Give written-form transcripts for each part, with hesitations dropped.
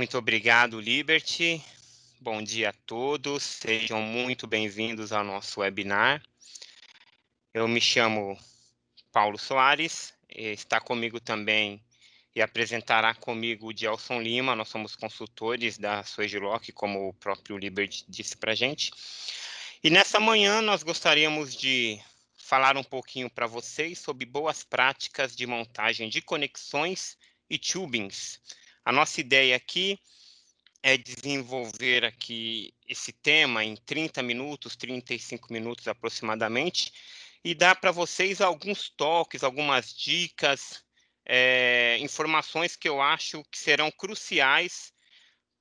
Muito obrigado, Liberty. Bom dia a todos, sejam muito bem-vindos ao nosso webinar. Eu me chamo Paulo Soares, está comigo também e apresentará comigo o Gelson Lima. Nós somos consultores da Swagelok, como o próprio Liberty disse para a gente. E nessa manhã nós gostaríamos de falar um pouquinho para vocês sobre boas práticas de montagem de conexões e tubings. A nossa ideia aqui é desenvolver aqui esse tema em 30 minutos, 35 minutos aproximadamente, e dar para vocês alguns toques, algumas dicas, informações que eu acho que serão cruciais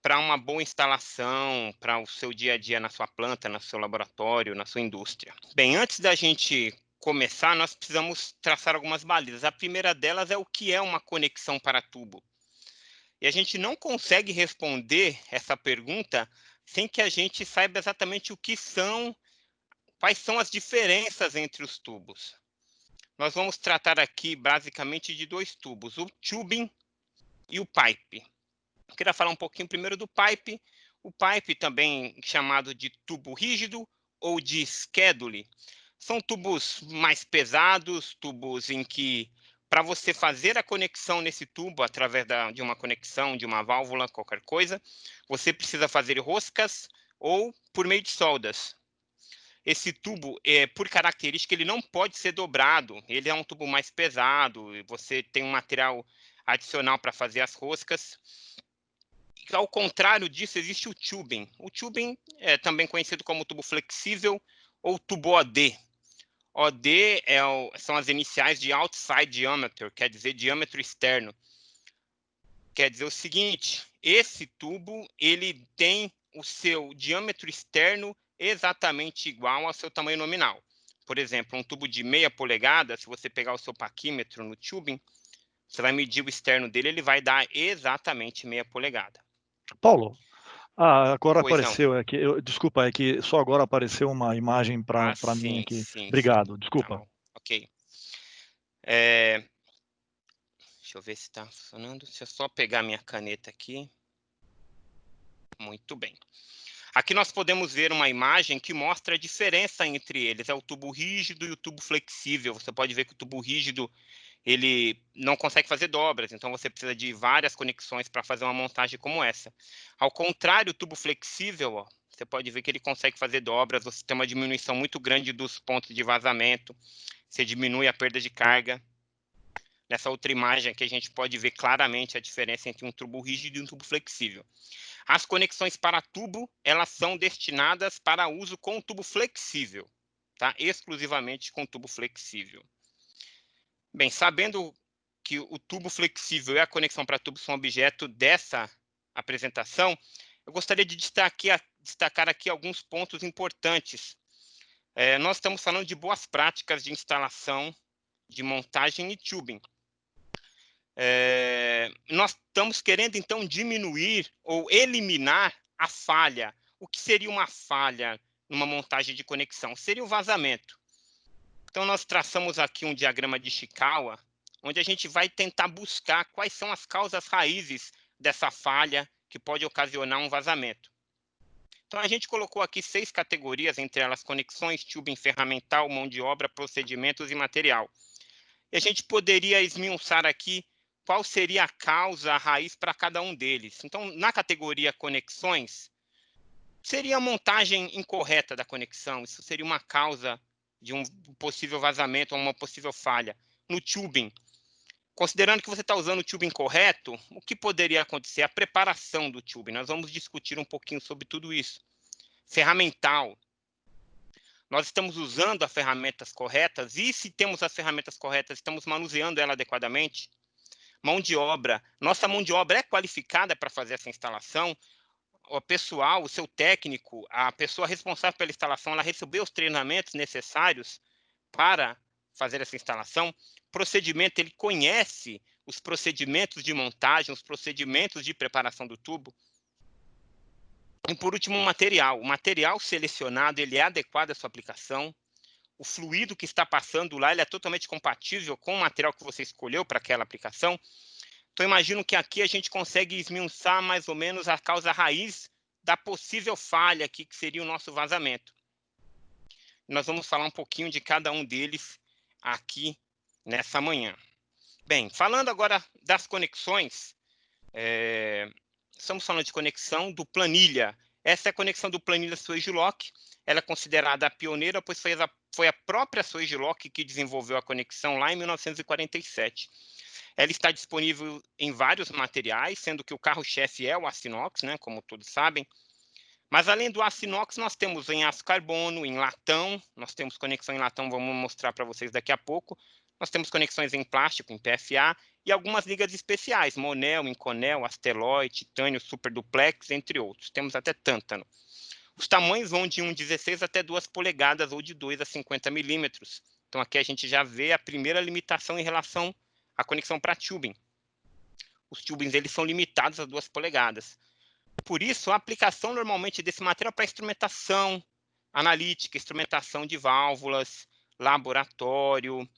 para uma boa instalação, para o seu dia a dia na sua planta, no seu laboratório, na sua indústria. Bem, antes da gente começar, nós precisamos traçar algumas balizas. A primeira delas é o que é uma conexão para tubo. E a gente não consegue responder essa pergunta sem que a gente saiba exatamente o que são, quais são as diferenças entre os tubos. Nós vamos tratar aqui basicamente de dois tubos, o tubing e o pipe. Eu queria falar um pouquinho primeiro do pipe. O pipe, também chamado de tubo rígido ou de schedule, são tubos mais pesados, tubos em que, para você fazer a conexão nesse tubo, através de uma conexão, de uma válvula, qualquer coisa, você precisa fazer roscas ou por meio de soldas. Esse tubo, por característica, ele não pode ser dobrado. Ele é um tubo mais pesado, e você tem um material adicional para fazer as roscas. Ao contrário disso, existe o tubing. O tubing é também conhecido como tubo flexível ou tubo OD. OD são as iniciais de outside diameter, quer dizer diâmetro externo. Quer dizer o seguinte, esse tubo ele tem o seu diâmetro externo exatamente igual ao seu tamanho nominal. Por exemplo, um tubo de meia polegada, se você pegar o seu paquímetro no tubing, você vai medir o externo dele, ele vai dar exatamente meia polegada. Paulo, agora Pois não. apareceu aqui, desculpa, é que só agora apareceu uma imagem para mim Sim, aqui. sim, sim. Obrigado, Tá desculpa. bom. Ok. Deixa eu ver se está funcionando. Deixa eu só pegar minha caneta aqui. Muito bem. Aqui nós podemos ver uma imagem que mostra a diferença entre eles. É o tubo rígido e o tubo flexível. Você pode ver que o tubo rígido ele não consegue fazer dobras, então você precisa de várias conexões para fazer uma montagem como essa. Ao contrário, o tubo flexível, ó, você pode ver que ele consegue fazer dobras, você tem uma diminuição muito grande dos pontos de vazamento, você diminui a perda de carga. Nessa outra imagem aqui a gente pode ver claramente a diferença entre um tubo rígido e um tubo flexível. As conexões para tubo, elas são destinadas para uso com tubo flexível, tá? Exclusivamente com tubo flexível. Bem, sabendo que o tubo flexível e a conexão para tubo são objeto dessa apresentação, eu gostaria de destacar aqui alguns pontos importantes. Nós estamos falando de boas práticas de instalação, de montagem e tubing. Nós estamos querendo, então, diminuir ou eliminar a falha. O que seria uma falha numa montagem de conexão? Seria o vazamento. Então, nós traçamos aqui um diagrama de Ishikawa, onde a gente vai tentar buscar quais são as causas raízes dessa falha que pode ocasionar um vazamento. Então, a gente colocou aqui 6 categorias, entre elas conexões, tubing ferramental, mão de obra, procedimentos e material. E a gente poderia esmiuçar aqui qual seria a causa, a raiz para cada um deles. Então, na categoria conexões, seria a montagem incorreta da conexão. Isso seria uma causa de um possível vazamento ou uma possível falha. No tubing, considerando que você está usando o tubing correto, o que poderia acontecer? A preparação do tubing. Nós vamos discutir um pouquinho sobre tudo isso. Ferramental. Nós estamos usando as ferramentas corretas e, se temos as ferramentas corretas, estamos manuseando ela adequadamente. Mão de obra. Nossa mão de obra é qualificada para fazer essa instalação? O pessoal, o seu técnico, a pessoa responsável pela instalação, ela recebeu os treinamentos necessários para fazer essa instalação? Procedimento, ele conhece os procedimentos de montagem, os procedimentos de preparação do tubo? E, por último, o material. O material selecionado, ele é adequado à sua aplicação? O fluido que está passando lá, ele é totalmente compatível com o material que você escolheu para aquela aplicação? Então, imagino que aqui a gente consegue esmiuçar mais ou menos a causa raiz da possível falha aqui, que seria o nosso vazamento. Nós vamos falar um pouquinho de cada um deles aqui nessa manhã. Bem, falando agora das conexões, estamos falando de conexão do Planilha. Essa é a conexão do Planilha Swagelok. Ela é considerada a pioneira, pois foi a própria Swagelok que desenvolveu a conexão lá em 1947. Ela está disponível em vários materiais, sendo que o carro-chefe é o aço inox, né, como todos sabem. Mas além do aço inox, nós temos em aço carbono, em latão, nós temos conexão em latão, vamos mostrar para vocês daqui a pouco. Nós temos conexões em plástico, em PFA, e algumas ligas especiais, Monel, Inconel, Asteloy, Titânio, Superduplex, entre outros. Temos até tântano. Os tamanhos vão de 1,16 até 2 polegadas, ou de 2 a 50 milímetros. Então aqui a gente já vê a primeira limitação em relação à conexão para tubing. Os tubings eles são limitados a 2 polegadas. Por isso, a aplicação normalmente desse material para instrumentação analítica, instrumentação de válvulas, laboratório,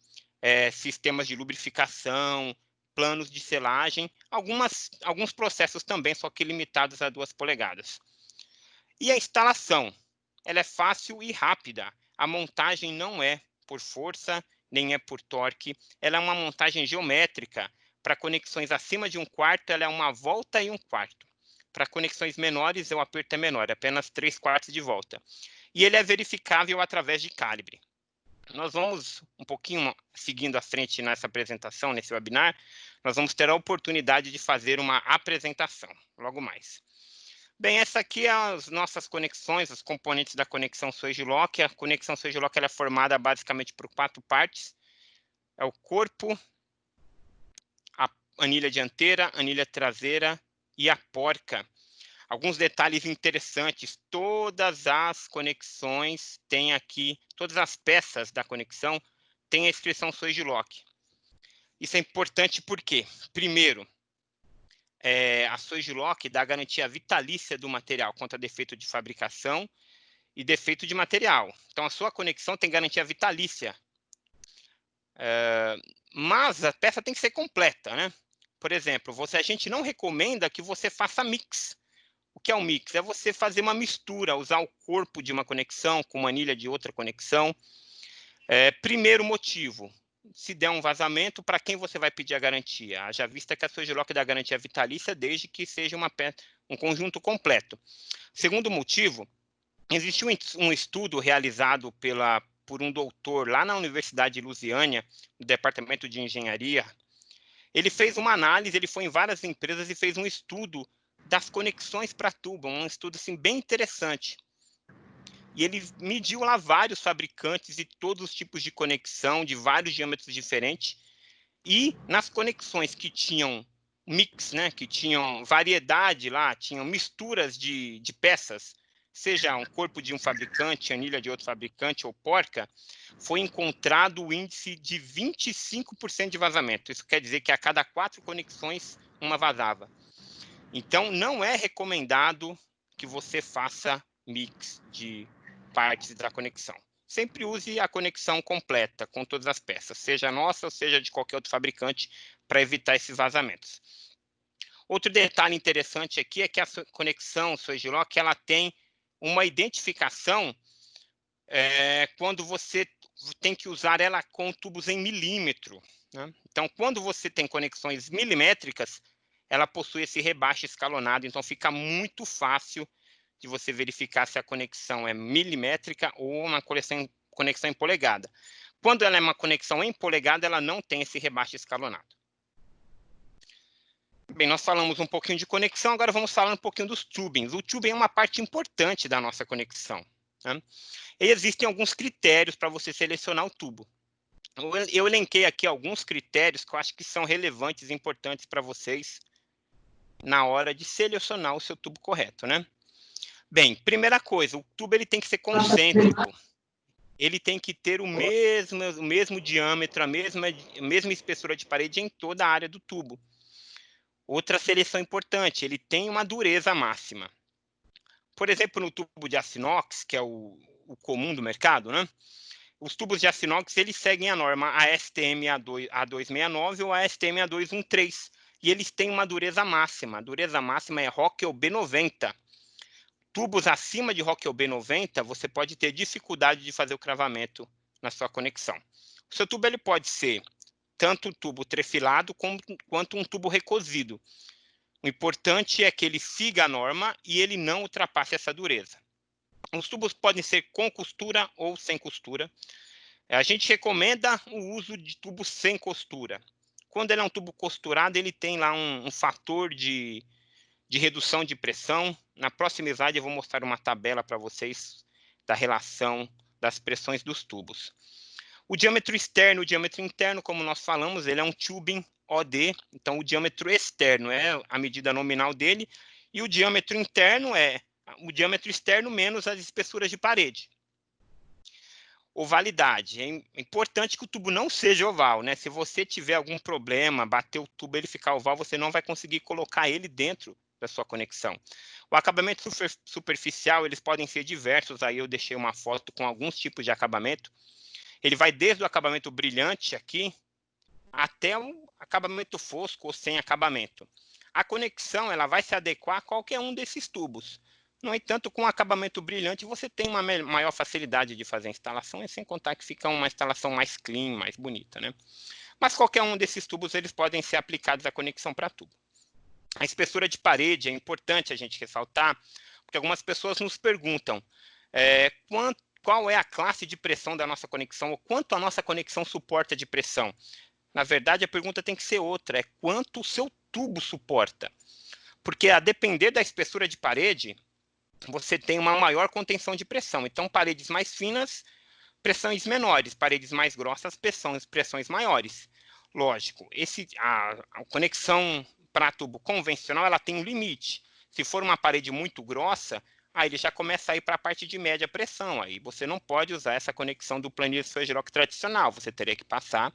sistemas de lubrificação, planos de selagem, alguns processos também, só que limitados a 2 polegadas. E a instalação? Ela é fácil e rápida. A montagem não é por força, nem é por torque. Ela é uma montagem geométrica. Para conexões acima de 1/4, ela é 1 volta e 1/4. Para conexões menores, o aperto é menor, é apenas 3/4 de volta. E ele é verificável através de calibre. Nós vamos, um pouquinho seguindo à frente nessa apresentação, nesse webinar, nós vamos ter a oportunidade de fazer uma apresentação, logo mais. Bem, essa aqui é as nossas conexões, os componentes da conexão Swagelok. A conexão Swagelok ela é formada basicamente por 4 partes. É o corpo, a anilha dianteira, a anilha traseira e a porca. Alguns detalhes interessantes, todas as conexões têm aqui, todas as peças da conexão têm a inscrição Swagelok. Isso é importante porque, primeiro, a Swagelok dá garantia vitalícia do material contra defeito de fabricação e defeito de material. Então, a sua conexão tem garantia vitalícia. Mas a peça tem que ser completa, né? Por exemplo, a gente não recomenda que você faça mix. O que é um mix? É você fazer uma mistura, usar o corpo de uma conexão com uma anilha de outra conexão. Primeiro motivo, se der um vazamento, para quem você vai pedir a garantia? Haja vista que a Swagelok dá garantia vitalícia desde que seja um conjunto completo. Segundo motivo, existiu um estudo realizado por um doutor lá na Universidade de Louisiana, no Departamento de Engenharia. Ele fez uma análise, ele foi em várias empresas e fez um estudo das conexões para tubo, um estudo assim, bem interessante. E ele mediu lá vários fabricantes e todos os tipos de conexão, de vários diâmetros diferentes. E nas conexões que tinham mix, né, que tinham variedade lá, tinham misturas de peças, seja um corpo de um fabricante, anilha de outro fabricante ou porca, foi encontrado o índice de 25% de vazamento. Isso quer dizer que a cada 4 conexões, uma vazava. Então, não é recomendado que você faça mix de partes da conexão. Sempre use a conexão completa, com todas as peças, seja nossa ou seja de qualquer outro fabricante, para evitar esses vazamentos. Outro detalhe interessante aqui é que a conexão Swagelok ela tem uma identificação quando você tem que usar ela com tubos em milímetro, né? Então, quando você tem conexões milimétricas, ela possui esse rebaixo escalonado, então fica muito fácil de você verificar se a conexão é milimétrica ou uma conexão em polegada. Quando ela é uma conexão em polegada, ela não tem esse rebaixo escalonado. Bem, nós falamos um pouquinho de conexão, agora vamos falar um pouquinho dos tubings. O tubing é uma parte importante da nossa conexão, né? E existem alguns critérios para você selecionar o tubo. Eu elenquei aqui alguns critérios que eu acho que são relevantes e importantes para vocês na hora de selecionar o seu tubo correto, né? Bem, primeira coisa, o tubo ele tem que ser concêntrico. Ele tem que ter o mesmo diâmetro, a mesma espessura de parede em toda a área do tubo. Outra seleção importante, ele tem uma dureza máxima. Por exemplo, no tubo de aço inox, que é o comum do mercado, né? Os tubos de aço inox, eles seguem a norma ASTM A269 ou ASTM A213. e eles têm uma dureza máxima. A dureza máxima é Rockwell B90. Tubos acima de Rockwell B90, você pode ter dificuldade de fazer o cravamento na sua conexão. O seu tubo ele pode ser tanto um tubo trefilado quanto um tubo recosido. O importante é que ele siga a norma e ele não ultrapasse essa dureza. Os tubos podem ser com costura ou sem costura. A gente recomenda o uso de tubo sem costura. Quando ele é um tubo costurado, ele tem lá um fator de redução de pressão. Na próxima slide eu vou mostrar uma tabela para vocês da relação das pressões dos tubos. O diâmetro externo e o diâmetro interno, como nós falamos, ele é um tubing OD, então o diâmetro externo é a medida nominal dele, e o diâmetro interno é o diâmetro externo menos as espessuras de parede. Ovalidade. É importante que o tubo não seja oval, né? Se você tiver algum problema, bater o tubo e ele ficar oval, você não vai conseguir colocar ele dentro da sua conexão. O acabamento superficial, eles podem ser diversos, aí eu deixei uma foto com alguns tipos de acabamento. Ele vai desde o acabamento brilhante aqui, até o acabamento fosco ou sem acabamento. A conexão ela vai se adequar a qualquer um desses tubos. No entanto, com o acabamento brilhante, você tem uma maior facilidade de fazer a instalação, e sem contar que fica uma instalação mais clean, mais bonita, né? Mas qualquer um desses tubos, eles podem ser aplicados à conexão para tubo. A espessura de parede é importante a gente ressaltar, porque algumas pessoas nos perguntam qual é a classe de pressão da nossa conexão, ou quanto a nossa conexão suporta de pressão. Na verdade, a pergunta tem que ser outra, é quanto o seu tubo suporta. Porque a depender da espessura de parede, você tem uma maior contenção de pressão. Então, paredes mais finas, pressões menores, paredes mais grossas, pressões maiores. Lógico, a conexão para tubo convencional ela tem um limite. Se for uma parede muito grossa, aí ele já começa a ir para a parte de média pressão. Aí você não pode usar essa conexão do planilha Swagelok tradicional. Você teria que passar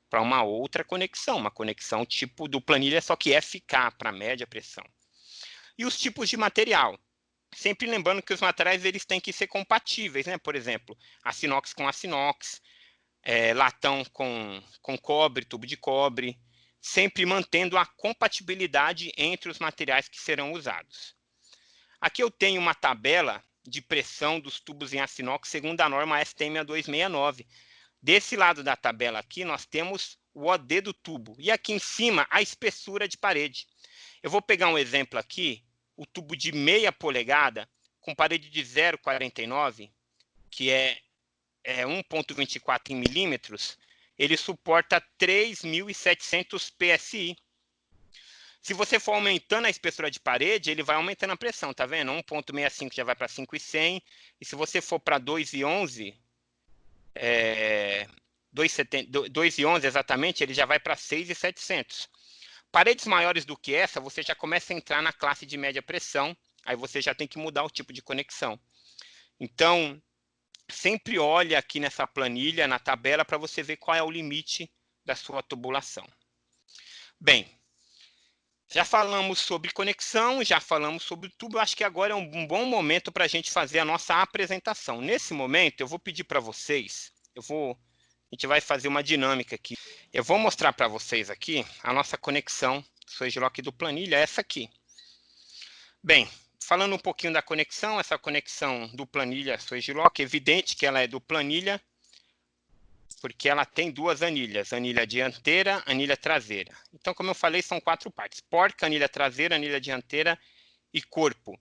para uma outra conexão, uma conexão tipo do planilha, só que FK, para média pressão. E os tipos de material. Sempre lembrando que os materiais eles têm que ser compatíveis, né? Por exemplo, açinox com açinox, latão com cobre, tubo de cobre, sempre mantendo a compatibilidade entre os materiais que serão usados. Aqui eu tenho uma tabela de pressão dos tubos em açinox segundo a norma STM6269. Desse lado da tabela aqui, nós temos o OD do tubo. E aqui em cima, a espessura de parede. Eu vou pegar um exemplo aqui, o tubo de meia polegada, com parede de 0,49, que é 1,24 em milímetros, ele suporta 3.700 PSI. Se você for aumentando a espessura de parede, ele vai aumentando a pressão, tá vendo? 1,65 já vai para 5,100, e se você for para 2,11, 2,11 exatamente, ele já vai para 6.700. Paredes maiores do que essa, você já começa a entrar na classe de média pressão, aí você já tem que mudar o tipo de conexão. Então, sempre olhe aqui nessa planilha, na tabela, para você ver qual é o limite da sua tubulação. Bem, já falamos sobre conexão, já falamos sobre tubo, eu acho que agora é um bom momento para a gente fazer a nossa apresentação. Nesse momento, eu vou pedir para vocês, a gente vai fazer uma dinâmica aqui. Eu vou mostrar para vocês aqui a nossa conexão Swagelok do planilha, essa aqui. Bem, falando um pouquinho da conexão, essa conexão do planilha Swagelok, é evidente que ela é do planilha, porque ela tem duas anilhas, anilha dianteira, anilha traseira. Então, como eu falei, são 4 partes: porca, anilha traseira, anilha dianteira e corpo.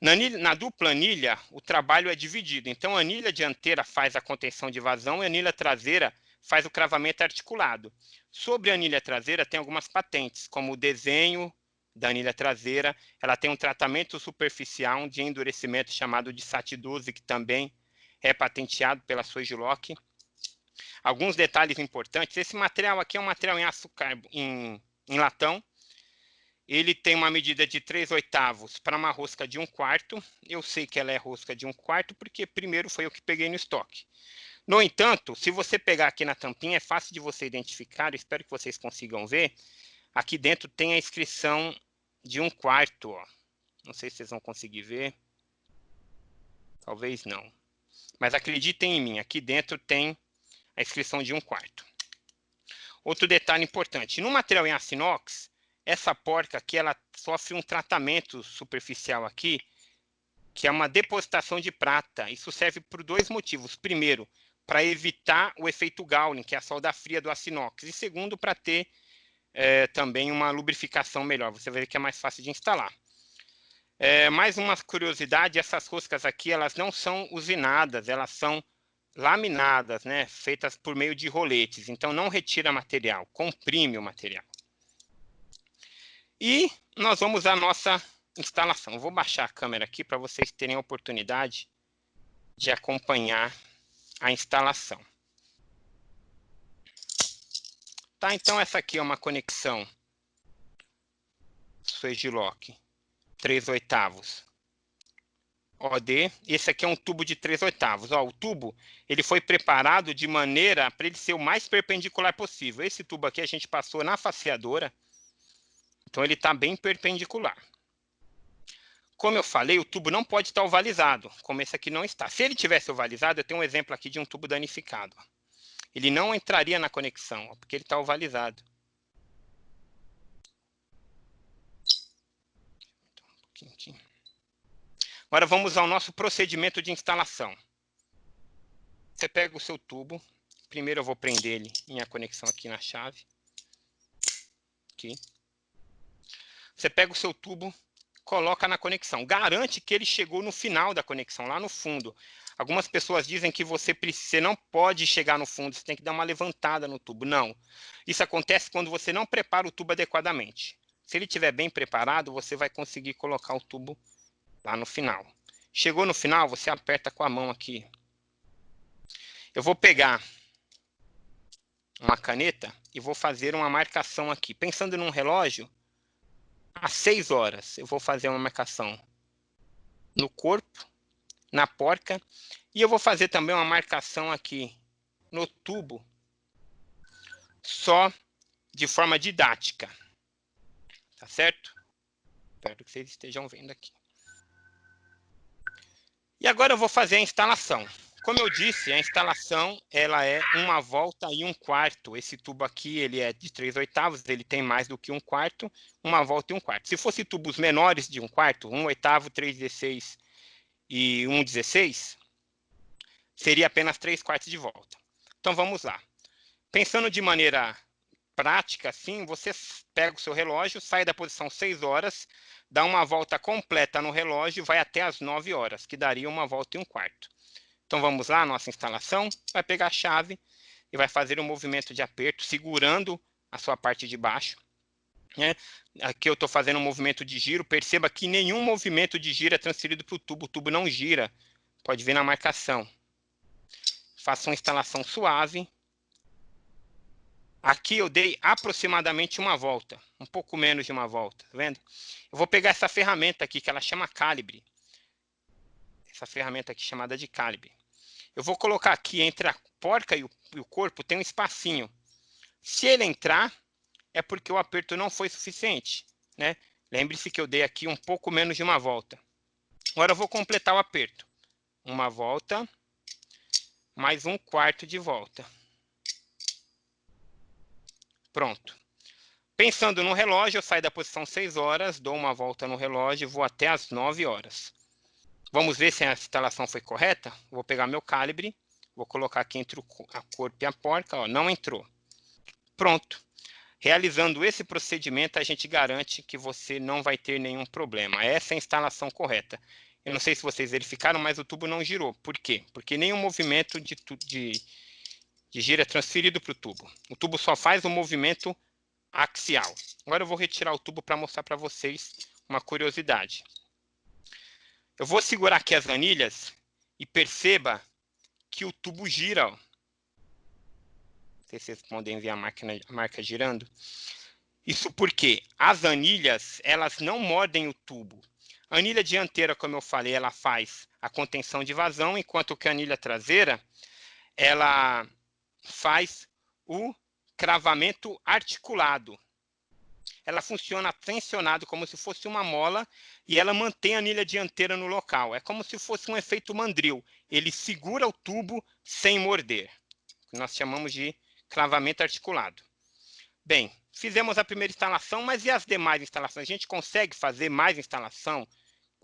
Na dupla anilha, o trabalho é dividido. Então, a anilha dianteira faz a contenção de vazão e a anilha traseira faz o cravamento articulado. Sobre a anilha traseira, tem algumas patentes, como o desenho da anilha traseira. Ela tem um tratamento superficial de endurecimento chamado de SAT12, que também é patenteado pela Swagelok. Alguns detalhes importantes: esse material aqui é um material em açúcar, em latão. Ele tem uma medida de 3/8 para uma rosca de 1/4. Eu sei que ela é rosca de 1/4 porque primeiro foi eu que peguei no estoque. No entanto, se você pegar aqui na tampinha, é fácil de você identificar, espero que vocês consigam ver. Aqui dentro tem a inscrição de 1/4. Ó. Não sei se vocês vão conseguir ver. Talvez não. Mas acreditem em mim, aqui dentro tem a inscrição de 1/4. Outro detalhe importante: no material em aço inox, essa porca aqui, ela sofre um tratamento superficial aqui, que é uma depositação de prata. Isso serve por dois motivos. Primeiro, para evitar o efeito Gaussian, que é a solda fria do aço inox. E segundo, para ter também uma lubrificação melhor. Você vai ver que é mais fácil de instalar. Mais uma curiosidade, essas roscas aqui, elas não são usinadas, elas são laminadas, né? Feitas por meio de roletes. Então, não retira material, comprime o material. E nós vamos à nossa instalação. Eu vou baixar a câmera aqui para vocês terem a oportunidade de acompanhar a instalação. Tá, então essa aqui é uma conexão Swagelok 3/8 OD. Esse aqui é um tubo de 3/8. Ó, o tubo ele foi preparado de maneira para ele ser o mais perpendicular possível. Esse tubo aqui a gente passou na faceadora, então ele está bem perpendicular. Como eu falei, o tubo não pode estar ovalizado, como esse aqui não está. Se ele tivesse ovalizado, eu tenho um exemplo aqui de um tubo danificado. Ele não entraria na conexão, ó, porque ele está ovalizado. Um pouquinho aqui. Agora vamos ao nosso procedimento de instalação. Você pega o seu tubo. Primeiro eu vou prender ele em a conexão aqui na chave. Aqui. Você pega o seu tubo, coloca na conexão. Garante que ele chegou no final da conexão, lá no fundo. Algumas pessoas dizem que você não pode chegar no fundo, você tem que dar uma levantada no tubo. Não. Isso acontece quando você não prepara o tubo adequadamente. Se ele estiver bem preparado, você vai conseguir colocar o tubo lá no final. Chegou no final, você aperta com a mão aqui. Eu vou pegar uma caneta e vou fazer uma marcação aqui. Pensando num relógio, às 6 horas, eu vou fazer uma marcação no corpo, na porca, e eu vou fazer também uma marcação aqui no tubo, só de forma didática. Tá certo? Espero que vocês estejam vendo aqui. E agora eu vou fazer a instalação. Como eu disse, a instalação ela é 1/4. Esse tubo aqui ele é de 3/8, ele tem mais do que 1/4, 1/4 e 1/4. Se fosse tubos menores de 1/4, 1/8, 3/16 e 1/16, seria apenas 3/4 de volta. Então vamos lá. Pensando de maneira prática, assim, você pega o seu relógio, sai da posição 6 horas, dá uma volta completa no relógio e vai até as 9 horas, que daria 1/4 e 1/4. Então vamos lá, nossa instalação, vai pegar a chave e vai fazer um movimento de aperto, segurando a sua parte de baixo. Né? Aqui eu estou fazendo um movimento de giro, perceba que nenhum movimento de giro é transferido para o tubo não gira, pode ver na marcação. Faça uma instalação suave. Aqui eu dei aproximadamente uma volta, um pouco menos de uma volta, tá vendo? Eu vou pegar essa ferramenta aqui, que ela chama calibre. Essa ferramenta aqui chamada de calibre. Eu vou colocar aqui entre a porca e o corpo, tem um espacinho. Se ele entrar, é porque o aperto não foi suficiente, né? Lembre-se que eu dei aqui um pouco menos de uma volta. Agora eu vou completar o aperto. Uma volta, mais 1/4 de volta. Pronto. Pensando no relógio, eu saio da posição 6 horas, dou uma volta no relógio e vou até as 9 horas. Vamos ver se a instalação foi correta? Vou pegar meu calibre, vou colocar aqui entre a corpo e a porca, ó, não entrou. Pronto. Realizando esse procedimento, a gente garante que você não vai ter nenhum problema. Essa é a instalação correta. Eu não sei se vocês verificaram, mas o tubo não girou. Por quê? Porque nenhum movimento de giro é transferido para o tubo. O tubo só faz o movimento axial. Agora eu vou retirar o tubo para mostrar para vocês uma curiosidade. Eu vou segurar aqui as anilhas e perceba que o tubo gira. Ó. Não sei se vocês podem ver a marca girando. Isso porque as anilhas, elas não mordem o tubo. A anilha dianteira, como eu falei, ela faz a contenção de vazão, enquanto que a anilha traseira, ela faz o cravamento articulado. Ela funciona tensionado como se fosse uma mola e ela mantém a anilha dianteira no local. É como se fosse um efeito mandril. Ele segura o tubo sem morder. Nós chamamos de cravamento articulado. Bem, fizemos a primeira instalação, mas e as demais instalações? A gente consegue fazer mais instalação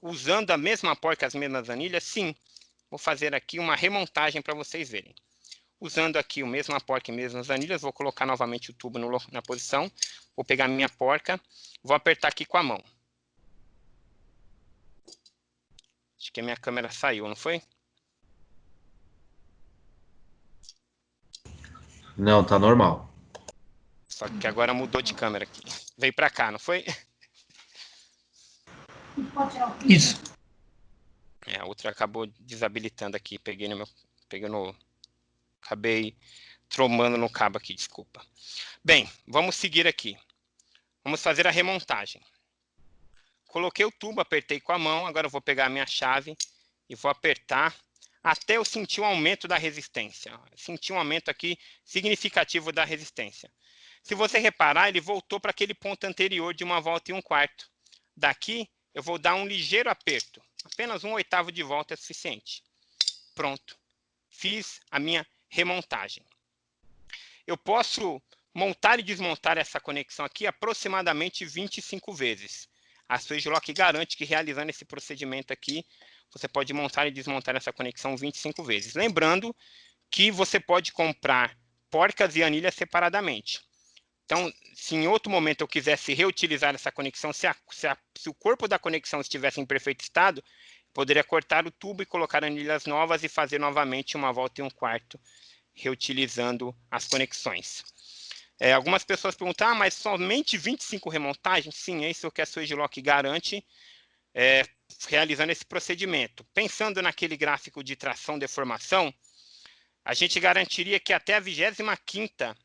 usando a mesma porca, as mesmas anilhas? Sim. Vou fazer aqui uma remontagem para vocês verem. Usando aqui o mesmo porca e mesmas anilhas, vou colocar novamente o tubo na posição. Vou pegar minha porca, vou apertar aqui com a mão. Acho que a minha câmera saiu, não foi? Não, tá normal. Só que agora mudou de câmera aqui. Veio para cá, não foi? Isso. A outra acabou desabilitando aqui. Acabei trombando no cabo aqui, desculpa. Bem, vamos seguir aqui. Vamos fazer a remontagem. Coloquei o tubo, apertei com a mão. Agora eu vou pegar a minha chave e vou apertar até eu sentir um aumento da resistência. Senti um aumento aqui significativo da resistência. Se você reparar, ele voltou para aquele ponto anterior de 1/4. Daqui, eu vou dar um ligeiro aperto. Apenas 1/8 de volta é suficiente. Pronto. Fiz a minha remontagem. Eu posso montar e desmontar essa conexão aqui aproximadamente 25 vezes. A Swagelok garante que realizando esse procedimento aqui, você pode montar e desmontar essa conexão 25 vezes. Lembrando que você pode comprar porcas e anilhas separadamente. Então, se em outro momento eu quisesse reutilizar essa conexão, se o corpo da conexão estivesse em perfeito estado, poderia cortar o tubo e colocar anilhas novas e fazer novamente 1/4, reutilizando as conexões. Algumas pessoas perguntam, mas somente 25 remontagens? Sim, é isso que a Swagelok garante, realizando esse procedimento. Pensando naquele gráfico de tração-deformação, a gente garantiria que até a 25ª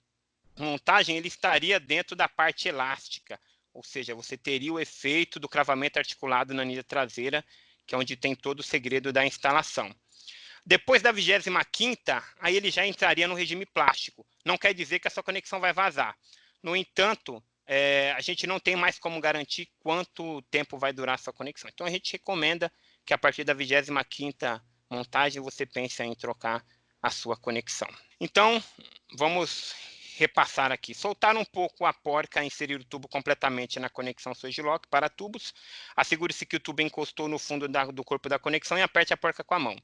montagem ele estaria dentro da parte elástica, ou seja, você teria o efeito do cravamento articulado na anilha traseira, que é onde tem todo o segredo da instalação. Depois da 25ª, aí ele já entraria no regime plástico. Não quer dizer que a sua conexão vai vazar. No entanto, a gente não tem mais como garantir quanto tempo vai durar a sua conexão. Então, a gente recomenda que a partir da 25ª montagem você pense em trocar a sua conexão. Então, vamos repassar aqui. Soltar um pouco a porca, inserir o tubo completamente na conexão Swagelok para tubos. Assegure-se que o tubo encostou no fundo do corpo da conexão e aperte a porca com a mão.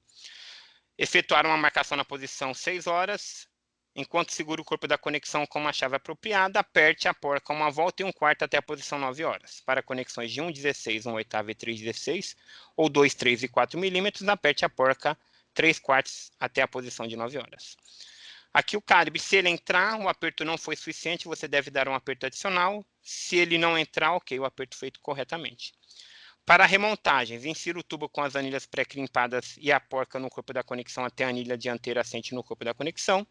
Efetuar uma marcação na posição 6 horas. Enquanto segura o corpo da conexão com uma chave apropriada, aperte a porca 1/4 até a posição 9 horas. Para conexões de 1/16, 1/8 e 3/16, ou 2, 3 e 4 milímetros, aperte a porca 3/4 até a posição de 9 horas. Aqui o calibre, se ele entrar, o aperto não foi suficiente, você deve dar um aperto adicional. Se ele não entrar, ok, o aperto feito corretamente. Para remontagens, insira o tubo com as anilhas pré-crimpadas e a porca no corpo da conexão até a anilha dianteira assente no corpo da conexão.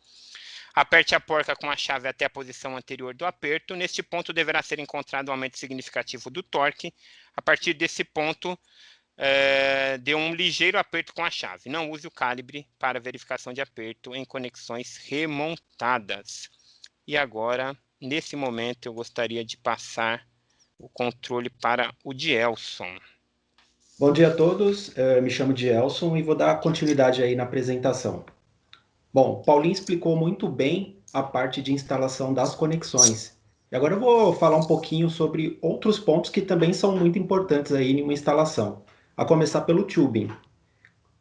Aperte a porca com a chave até a posição anterior do aperto. Neste ponto deverá ser encontrado um aumento significativo do torque. A partir desse ponto, dê um ligeiro aperto com a chave. Não use o calibre para verificação de aperto em conexões remontadas. E agora, nesse momento, eu gostaria de passar o controle para o Dielson. Bom dia a todos, me chamo Dielson e vou dar continuidade aí na apresentação. Bom, Paulinho explicou muito bem a parte de instalação das conexões. E agora eu vou falar um pouquinho sobre outros pontos que também são muito importantes aí em uma instalação. A começar pelo tubing.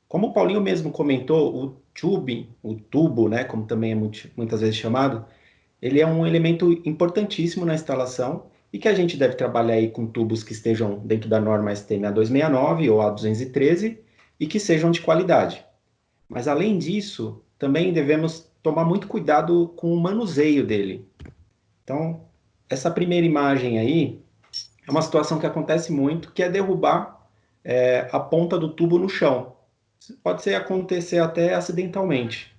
Como o Paulinho mesmo comentou, o tubing, o tubo, né, como também é muitas vezes chamado, ele é um elemento importantíssimo na instalação e que a gente deve trabalhar aí com tubos que estejam dentro da norma STM A269 ou A213 e que sejam de qualidade. Mas além disso, também devemos tomar muito cuidado com o manuseio dele. Então, essa primeira imagem aí é uma situação que acontece muito, que é derrubar a ponta do tubo no chão. Pode acontecer até acidentalmente.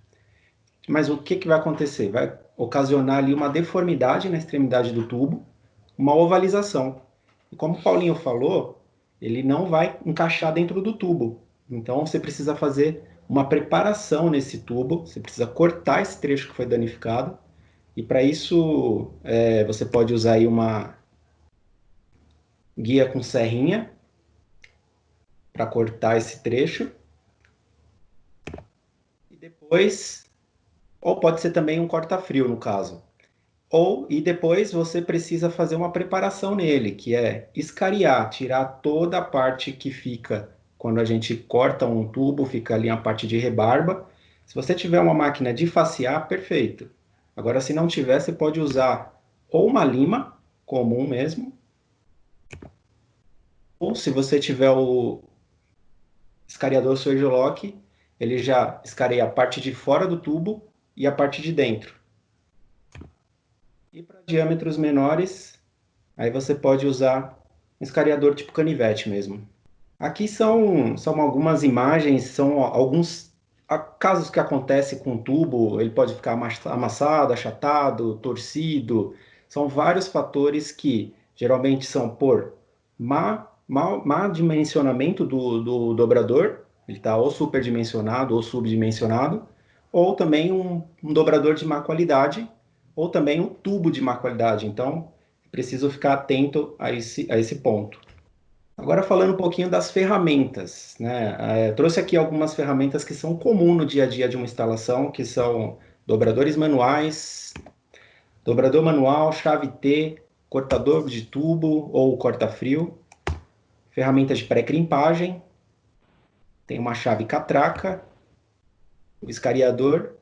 Mas o que vai acontecer? Vai ocasionar ali uma deformidade na extremidade do tubo, uma ovalização. E como o Paulinho falou, ele não vai encaixar dentro do tubo. Então você precisa fazer uma preparação nesse tubo, você precisa cortar esse trecho que foi danificado. E para isso você pode usar aí uma guia com serrinha para cortar esse trecho. E depois, ou pode ser também um corta-frio no caso. E depois você precisa fazer uma preparação nele, que é escariar, tirar toda a parte que fica quando a gente corta um tubo, fica ali a parte de rebarba. Se você tiver uma máquina de facear, perfeito. Agora, se não tiver, você pode usar ou uma lima comum mesmo, ou se você tiver o escariador Surgilock, ele já escareia a parte de fora do tubo e a parte de dentro. E para diâmetros menores, aí você pode usar um escariador tipo canivete mesmo. Aqui são algumas imagens, são alguns casos que acontecem com o tubo, ele pode ficar amassado, achatado, torcido. São vários fatores que geralmente são por má dimensionamento do dobrador, ele está ou superdimensionado ou subdimensionado, ou também um dobrador de má qualidade, ou também um tubo de má qualidade. Então, preciso ficar atento a esse ponto. Agora falando um pouquinho das ferramentas, né? Trouxe aqui algumas ferramentas que são comuns no dia a dia de uma instalação, que são dobradores manuais, dobrador manual, chave T, cortador de tubo ou corta-frio, ferramentas de pré-crimpagem, tem uma chave catraca, o escariador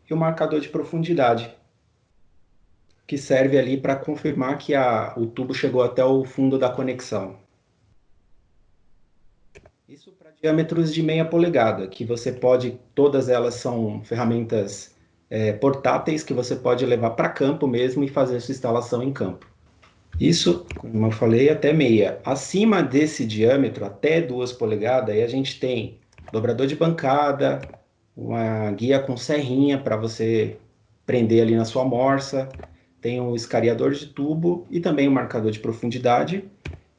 e o marcador de profundidade, que serve ali para confirmar que o tubo chegou até o fundo da conexão. Isso para diâmetros de meia polegada, que você pode, todas elas são ferramentas portáteis que você pode levar para campo mesmo e fazer sua instalação em campo. Isso, como eu falei, até meia. Acima desse diâmetro, até 2 polegadas, aí a gente tem dobrador de bancada, uma guia com serrinha para você prender ali na sua morsa, tem um escariador de tubo e também um marcador de profundidade.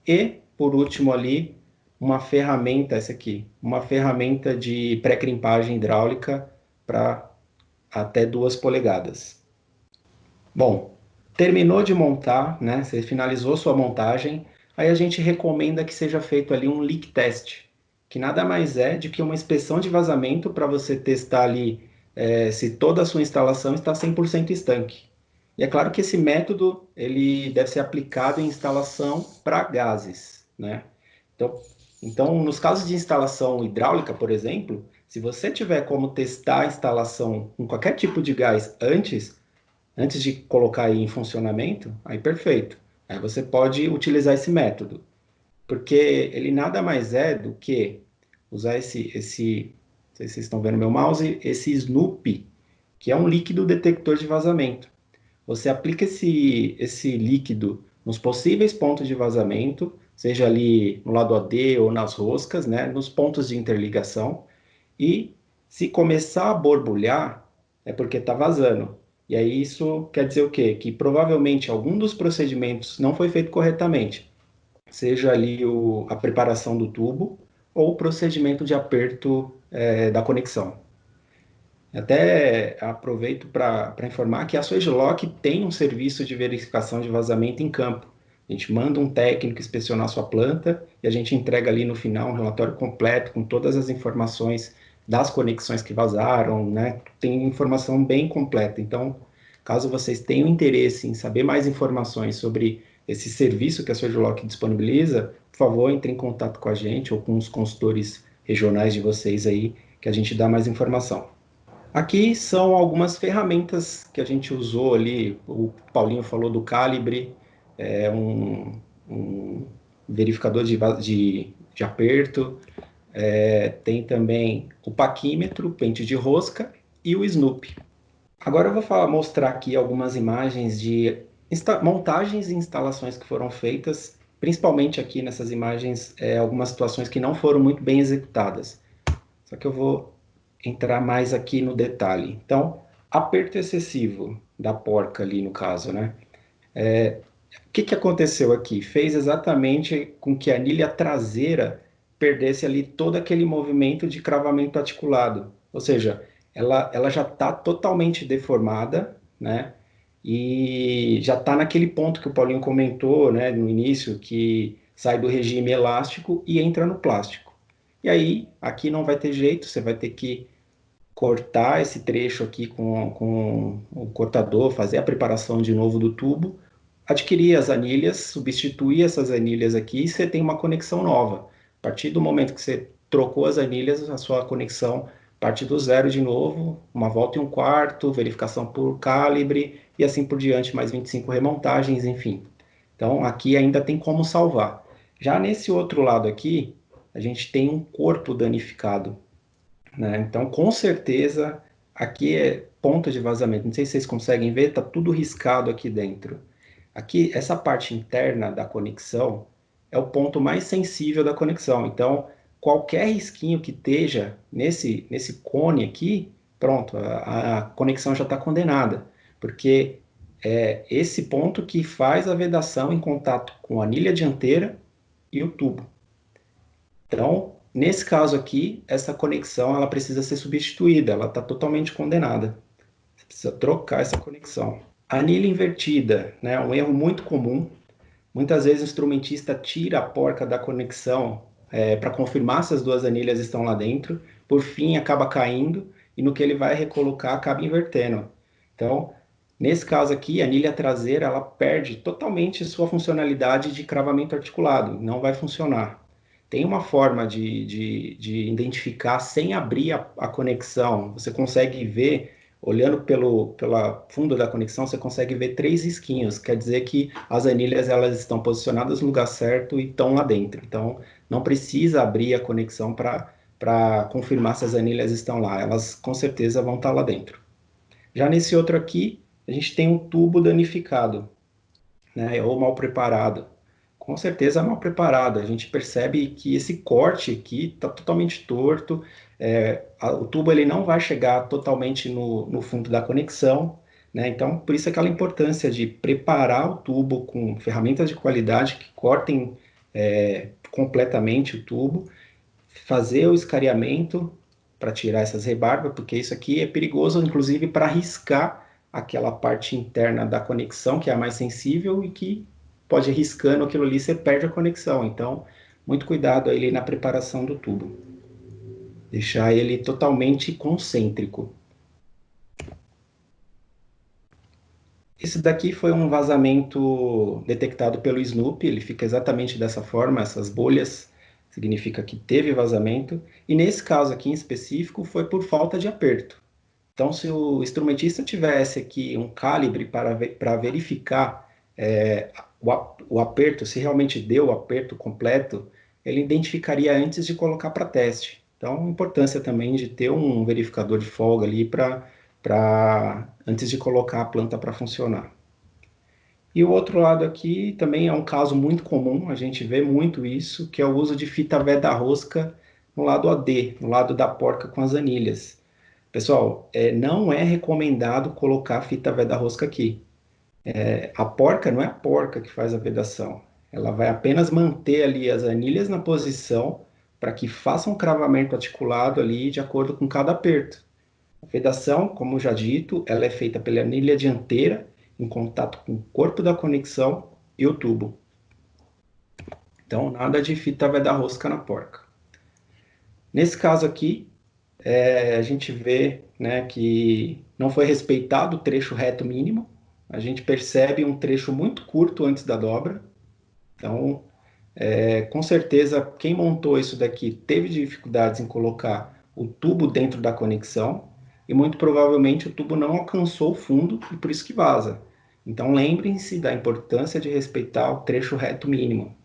E, por último ali, uma ferramenta, essa aqui, uma ferramenta de pré-crimpagem hidráulica para até 2 polegadas. Bom, terminou de montar, né? Você finalizou sua montagem, aí a gente recomenda que seja feito ali um leak test, que nada mais é do que uma inspeção de vazamento para você testar ali se toda a sua instalação está 100% estanque. E é claro que esse método ele deve ser aplicado em instalação para gases, né? Então, nos casos de instalação hidráulica, por exemplo, se você tiver como testar a instalação com qualquer tipo de gás antes de colocar aí em funcionamento, aí perfeito. Aí você pode utilizar esse método, porque ele nada mais é do que usar não sei se vocês estão vendo meu mouse, esse Snoopy, que é um líquido detector de vazamento. Você aplica esse líquido nos possíveis pontos de vazamento, seja ali no lado AD ou nas roscas, né, nos pontos de interligação, e se começar a borbulhar, é porque está vazando. E aí isso quer dizer o quê? Que provavelmente algum dos procedimentos não foi feito corretamente, seja ali a preparação do tubo ou o procedimento de aperto da conexão. Até aproveito para informar que a Surgilock tem um serviço de verificação de vazamento em campo. A gente manda um técnico inspecionar sua planta e a gente entrega ali no final um relatório completo com todas as informações das conexões que vazaram, né? Tem informação bem completa. Então, caso vocês tenham interesse em saber mais informações sobre esse serviço que a Surgilock disponibiliza, por favor, entre em contato com a gente ou com os consultores regionais de vocês aí, que a gente dá mais informação. Aqui são algumas ferramentas que a gente usou ali. O Paulinho falou do calibre, um verificador de aperto. Tem também o paquímetro, pente de rosca e o Snoopy. Agora eu vou mostrar aqui algumas imagens de montagens e instalações que foram feitas, principalmente aqui nessas imagens, algumas situações que não foram muito bem executadas. Só que eu vou entrar mais aqui no detalhe. Então, aperto excessivo da porca ali no caso, né? O que aconteceu aqui? Fez exatamente com que a anilha traseira perdesse ali todo aquele movimento de cravamento articulado. Ou seja, ela já está totalmente deformada, né? E já está naquele ponto que o Paulinho comentou, né, no início, que sai do regime elástico e entra no plástico. E aí, aqui não vai ter jeito, você vai ter que cortar esse trecho aqui com o cortador, fazer a preparação de novo do tubo, adquirir as anilhas, substituir essas anilhas aqui e você tem uma conexão nova. A partir do momento que você trocou as anilhas, a sua conexão parte do zero de novo, uma volta e um quarto, verificação por calibre e assim por diante, mais 25 remontagens, enfim. Então aqui ainda tem como salvar. Já nesse outro lado aqui, a gente tem um corpo danificado, né? Então, com certeza, aqui é ponto de vazamento. Não sei se vocês conseguem ver, tá tudo riscado aqui dentro. Aqui, essa parte interna da conexão é o ponto mais sensível da conexão. Então, qualquer risquinho que esteja nesse cone aqui, pronto, a conexão já está condenada, porque é esse ponto que faz a vedação em contato com a anilha dianteira e o tubo. Então, nesse caso aqui, essa conexão ela precisa ser substituída, ela está totalmente condenada. Você precisa trocar essa conexão. Anilha invertida, né? Um erro muito comum. Muitas vezes o instrumentista tira a porca da conexão para confirmar se as duas anilhas estão lá dentro. Por fim, acaba caindo e no que ele vai recolocar, acaba invertendo. Então, nesse caso aqui, a anilha traseira ela perde totalmente sua funcionalidade de cravamento articulado, não vai funcionar. Tem uma forma de identificar sem abrir a conexão. Você consegue ver, olhando pela fundo da conexão, você consegue ver 3 risquinhos. Quer dizer que as anilhas elas estão posicionadas no lugar certo e estão lá dentro. Então, não precisa abrir a conexão para confirmar se as anilhas estão lá. Elas com certeza vão estar lá dentro. Já nesse outro aqui, a gente tem um tubo danificado, né, ou mal preparado. Com certeza mal preparado. A gente percebe que esse corte aqui está totalmente torto. O tubo ele não vai chegar totalmente no fundo da conexão, né? Então, por isso aquela importância de preparar o tubo com ferramentas de qualidade que cortem completamente o tubo, fazer o escariamento para tirar essas rebarbas, porque isso aqui é perigoso, inclusive para riscar aquela parte interna da conexão, que é a mais sensível e que pode ir riscando aquilo ali, você perde a conexão. Então, muito cuidado aí na preparação do tubo. Deixar ele totalmente concêntrico. Esse daqui foi um vazamento detectado pelo Snoopy, ele fica exatamente dessa forma, essas bolhas significa que teve vazamento, e nesse caso aqui em específico foi por falta de aperto. Então, se o instrumentista tivesse aqui um calibre para verificar o aperto, se realmente deu o aperto completo, ele identificaria antes de colocar para teste. Então, a importância também de ter um verificador de folga ali antes de colocar a planta para funcionar. E o outro lado aqui também é um caso muito comum, a gente vê muito isso, que é o uso de fita veda-rosca no lado AD, no lado da porca com as anilhas. Pessoal, não é recomendado colocar fita veda-rosca aqui. A porca não é a porca que faz a vedação. Ela vai apenas manter ali as anilhas na posição para que faça um cravamento articulado ali de acordo com cada aperto. A vedação, como já dito, ela é feita pela anilha dianteira em contato com o corpo da conexão e o tubo. Então, nada de fita veda-rosca na porca. Nesse caso aqui, a gente vê, né, que não foi respeitado o trecho reto mínimo. A gente percebe um trecho muito curto antes da dobra. Então, com certeza, quem montou isso daqui teve dificuldades em colocar o tubo dentro da conexão e muito provavelmente o tubo não alcançou o fundo e por isso que vaza. Então, lembrem-se da importância de respeitar o trecho reto mínimo.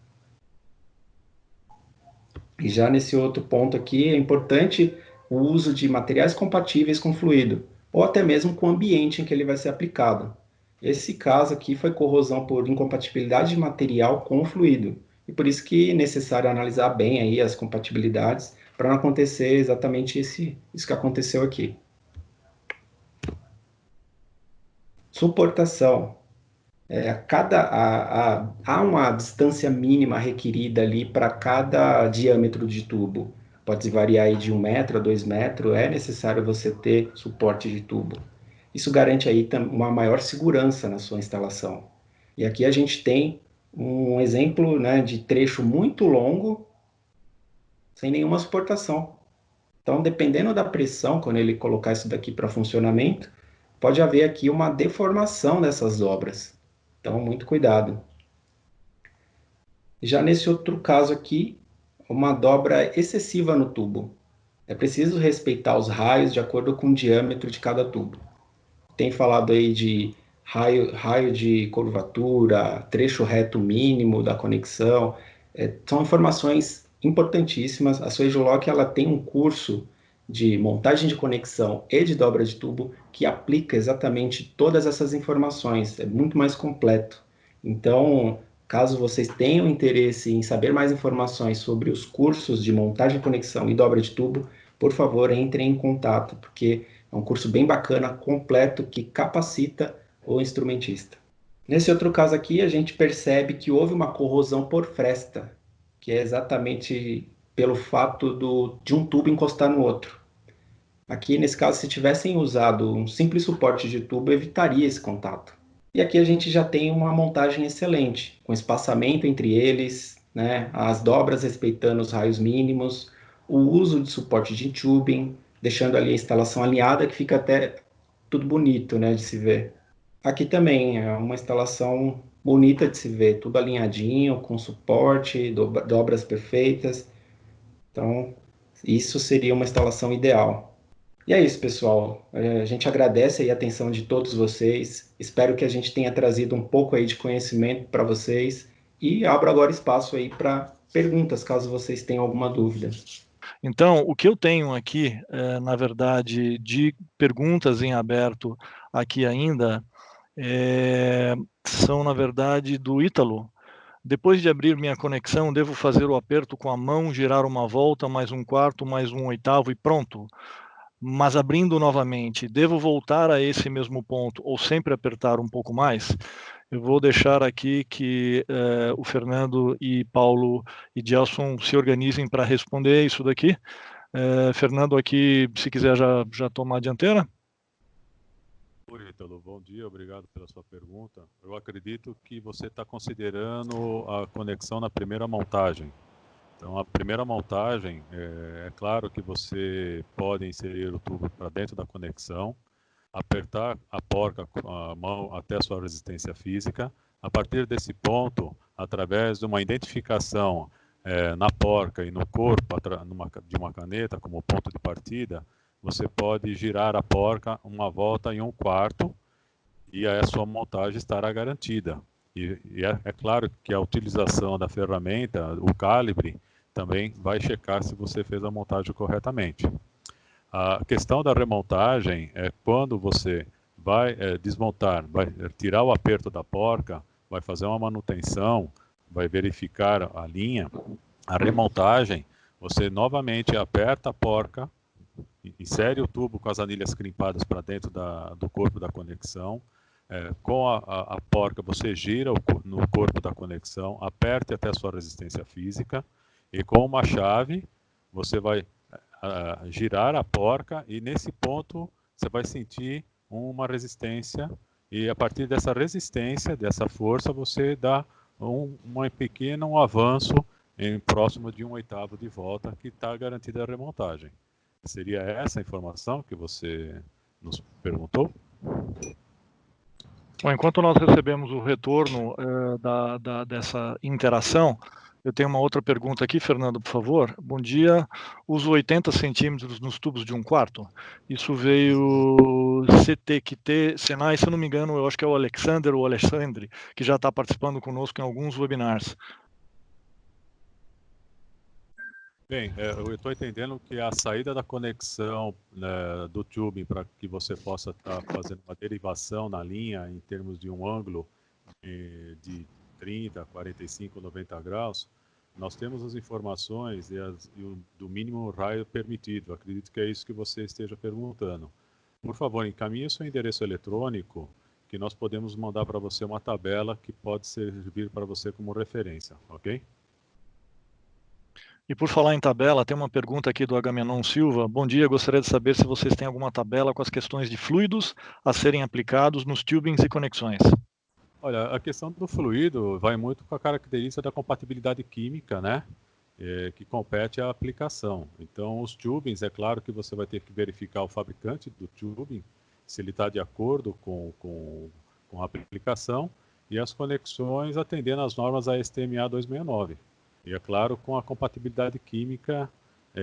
E já nesse outro ponto aqui, é importante o uso de materiais compatíveis com fluido, ou até mesmo com o ambiente em que ele vai ser aplicado. Esse caso aqui foi corrosão por incompatibilidade de material com o fluido, e por isso que é necessário analisar bem aí as compatibilidades, para não acontecer exatamente isso que aconteceu aqui. Suportação. Há uma distância mínima requerida ali para cada diâmetro de tubo. Pode variar aí de 1 metro a 2 metros, é necessário você ter suporte de tubo. Isso garante aí uma maior segurança na sua instalação. E aqui a gente tem um exemplo, né, de trecho muito longo, sem nenhuma suportação. Então, dependendo da pressão, quando ele colocar isso daqui para funcionamento, pode haver aqui uma deformação dessas dobras. Então, muito cuidado. Já nesse outro caso aqui, uma dobra excessiva no tubo. É preciso respeitar os raios de acordo com o diâmetro de cada tubo. Tem falado aí de raio de curvatura, trecho reto mínimo da conexão. São informações importantíssimas. A Swagelok ela tem um curso de montagem de conexão e de dobra de tubo que aplica exatamente todas essas informações. É muito mais completo. Então, caso vocês tenham interesse em saber mais informações sobre os cursos de montagem de conexão e dobra de tubo, por favor, entrem em contato, porque é um curso bem bacana, completo, que capacita o instrumentista. Nesse outro caso aqui, a gente percebe que houve uma corrosão por fresta, que é exatamente pelo fato de um tubo encostar no outro. Aqui, nesse caso, se tivessem usado um simples suporte de tubo, evitaria esse contato. E aqui a gente já tem uma montagem excelente, com espaçamento entre eles, né, as dobras respeitando os raios mínimos, o uso de suporte de tubing, deixando ali a instalação alinhada, que fica até tudo bonito, né, de se ver. Aqui também é uma instalação bonita de se ver, tudo alinhadinho, com suporte, dobras perfeitas. Então, isso seria uma instalação ideal. E é isso, pessoal. A gente agradece aí a atenção de todos vocês. Espero que a gente tenha trazido um pouco aí de conhecimento para vocês e abro agora espaço aí para perguntas, caso vocês tenham alguma dúvida. Então, o que eu tenho aqui, na verdade, de perguntas em aberto aqui ainda, são, na verdade, do Ítalo. Depois de abrir minha conexão, devo fazer o aperto com a mão, girar uma volta, mais um quarto, mais um oitavo e pronto? Mas abrindo novamente, devo voltar a esse mesmo ponto ou sempre apertar um pouco mais? Eu vou deixar aqui que o Fernando e Paulo e Gelson se organizem para responder isso daqui. Fernando aqui, se quiser já tomar a dianteira. Oi, Ítalo, bom dia, obrigado pela sua pergunta. Eu acredito que você está considerando a conexão na primeira montagem. Então, a primeira montagem, é claro que você pode inserir o tubo para dentro da conexão, apertar a porca com a mão até a sua resistência física. A partir desse ponto, através de uma identificação na porca e no corpo de uma caneta como ponto de partida, você pode girar a porca uma volta em um quarto e a sua montagem estará garantida. E é claro que a utilização da ferramenta, o calibre, também vai checar se você fez a montagem corretamente. A questão da remontagem é quando você vai desmontar, vai tirar o aperto da porca, vai fazer uma manutenção, vai verificar a linha, a remontagem, você novamente aperta a porca, insere o tubo com as anilhas crimpadas para dentro do corpo da conexão, com a porca você gira no corpo da conexão, aperte até a sua resistência física e com uma chave você vai girar a porca e nesse ponto você vai sentir uma resistência e a partir dessa resistência, dessa força, você dá um pequeno avanço próximo de um oitavo de volta que está garantida a remontagem. Seria essa a informação que você nos perguntou? Bom, enquanto nós recebemos o retorno dessa interação, eu tenho uma outra pergunta aqui, Fernando, por favor. Bom dia. Uso 80 centímetros nos tubos de um quarto. Isso veio CTQT, Senai, se eu não me engano, eu acho que é o Alexander ou o Alexandre, que já está participando conosco em alguns webinars. Bem, eu estou entendendo que a saída da conexão, né, do tubing para que você possa estar fazendo uma derivação na linha em termos de um ângulo de 30, 45, 90 graus, nós temos as informações do mínimo raio permitido. Acredito que é isso que você esteja perguntando. Por favor, encaminhe o seu endereço eletrônico que nós podemos mandar para você uma tabela que pode servir para você como referência, ok? E por falar em tabela, tem uma pergunta aqui do Agamenon Silva. Bom dia, gostaria de saber se vocês têm alguma tabela com as questões de fluidos a serem aplicados nos tubings e conexões. Olha, a questão do fluido vai muito com a característica da compatibilidade química, né? que compete à aplicação. Então, os tubings, é claro que você vai ter que verificar o fabricante do tubing, se ele está de acordo com a aplicação, e as conexões atendendo às normas ASTM A269. E, é claro, com a compatibilidade química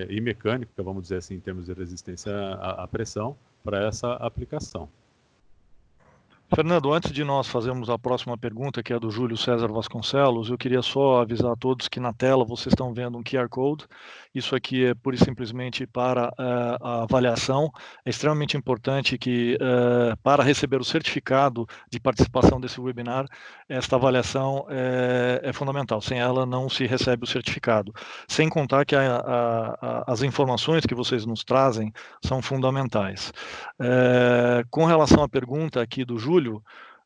e mecânica, vamos dizer assim, em termos de resistência à pressão, para essa aplicação. Fernando, antes de nós fazermos a próxima pergunta, que é do Júlio César Vasconcelos, eu queria só avisar a todos que na tela vocês estão vendo um QR Code. Isso aqui é pura e simplesmente para a avaliação. É extremamente importante que, para receber o certificado de participação desse webinar, esta avaliação é fundamental. Sem ela, não se recebe o certificado. Sem contar que as informações que vocês nos trazem são fundamentais. Com relação à pergunta aqui do Júlio,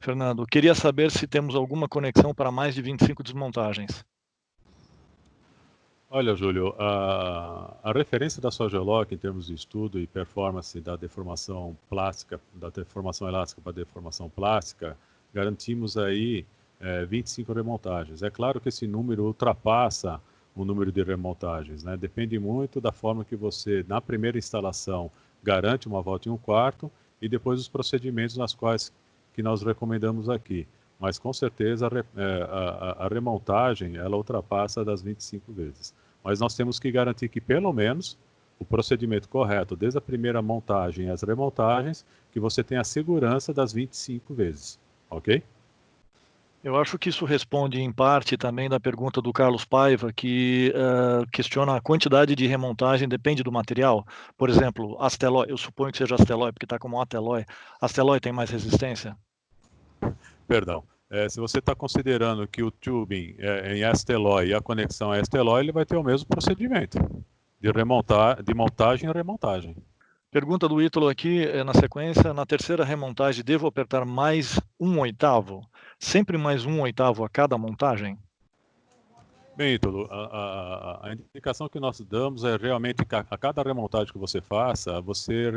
Fernando, queria saber se temos alguma conexão para mais de 25 desmontagens. Olha, Júlio, a referência da Soggelock em termos de estudo e performance da deformação plástica, da deformação elástica para deformação plástica, garantimos aí 25 remontagens. É claro que esse número ultrapassa o número de remontagens, né? Depende muito da forma que você, na primeira instalação, garante uma volta em 1/4 e depois os procedimentos nas quais que nós recomendamos aqui. Mas, com certeza, a remontagem, ela ultrapassa das 25 vezes. Mas nós temos que garantir que, pelo menos, o procedimento correto, desde a primeira montagem às remontagens, que você tenha a segurança das 25 vezes, ok? Eu acho que isso responde, em parte, também da pergunta do Carlos Paiva, que questiona a quantidade de remontagem, depende do material. Por exemplo, Asteloi, eu suponho que seja Asteloi, porque está como Ateloi. Asteloi tem mais resistência? Perdão. Se você está considerando que o tubing é em Asteloi e a conexão é Asteloi, ele vai ter o mesmo procedimento de montagem e remontagem. Pergunta do Ítalo aqui, na sequência, na terceira remontagem, devo apertar mais 1/8? Sempre mais 1/8 a cada montagem? Bem, Ítalo, a indicação que nós damos é realmente que a cada remontagem que você faça, você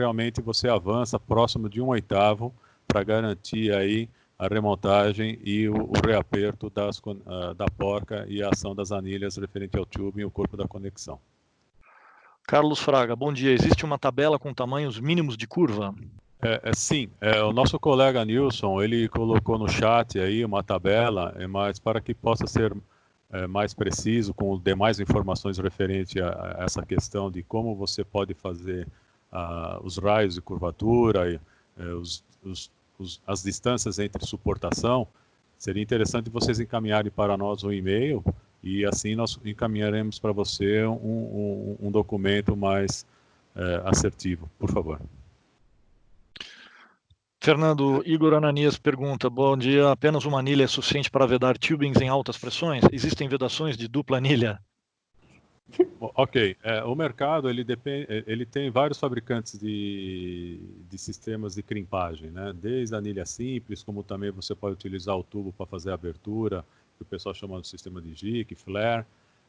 avança próximo de 1/8 para garantir aí a remontagem e o reaperto da porca e a ação das anilhas referente ao tubing e o corpo da conexão. Carlos Fraga, bom dia. Existe uma tabela com tamanhos mínimos de curva? Sim, o nosso colega Nilson, ele colocou no chat aí uma tabela, mas para que possa ser mais preciso, com demais informações referente a essa questão de como você pode fazer os raios de curvatura, e, as distâncias entre suportação, seria interessante vocês encaminharem para nós um e-mail e assim nós encaminharemos para você um documento mais assertivo, por favor. Fernando, Igor Ananias pergunta, bom dia, apenas uma anilha é suficiente para vedar tubings em altas pressões? Existem vedações de dupla anilha? Ok, o mercado ele tem vários fabricantes de sistemas de crimpagem, né? Desde a anilha simples, como também você pode utilizar o tubo para fazer a abertura, que o pessoal chama de sistema de jig, flare,